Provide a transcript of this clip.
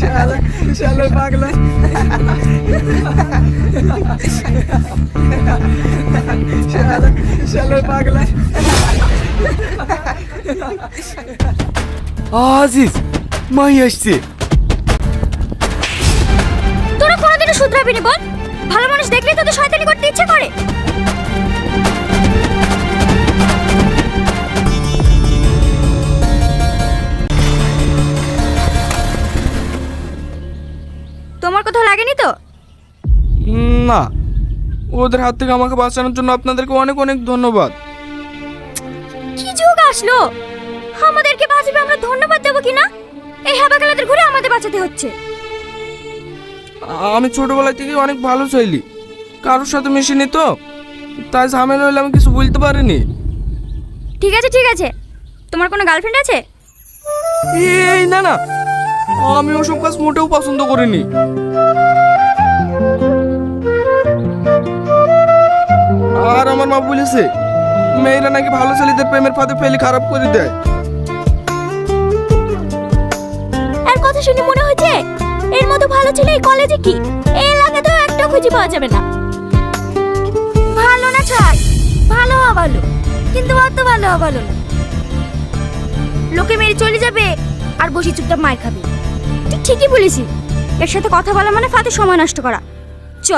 শালা শালা পাগলা শালা শালা পাগলা আজিজ মাই আসছে। তোরা কোনোদিনও শুধরাবি না বল। ভালো মানুষ দেখলেই তোদের শয়তানি করতে ইচ্ছে করে। তোমার কোথাও লাগেনি তো? না, ওদের হাত থেকে আমাকে বাঁচানোর জন্য আপনাদেরকে অনেক অনেক ধন্যবাদ। কি যুগ আসলো, আমাদেরকে বাঁচাবে আমরা ধন্যবাদ দেবো কিনা? এই হাবাগালাদের ঘুরে আমাদের বাঁচাতে হচ্ছে। আমি ছোটবেলা থেকে অনেক ভালো ছেলে, কারোর সাথে মিশিনি তো, তাই ঝামেলা হলে আমি কিছু বলতে পারিনি। ঠিক আছে ঠিক আছে, তোমার কোনো গার্লফ্রেন্ড আছে? এই না না, আমি ওসব কাজ মোটেও পছন্দ করিনি। আর আমার মা বলেছে মেয়েরা নাকি ভালো ছেলেদের প্রেমের ফাঁদে ফেলে খারাপ করে দেয়। আর কথা শুনে মনে হচ্ছে এর মতো ভালো ছেলে এই কলেজে কি এই এলাকাতেও একটা খুঁজে পাওয়া যাবে না। ভালো না ছাড়, ভালো হওয়া ভালো, কিন্তু অত ভালো হওয়া ভালো না। লোকে মেরে চলে যাবে আর বসে চুপচাপ মার খাবে। তুই ঠিকই বলেছিস, এর সাথে কথা বলা মানে ফাতে সময় নষ্ট করা। চ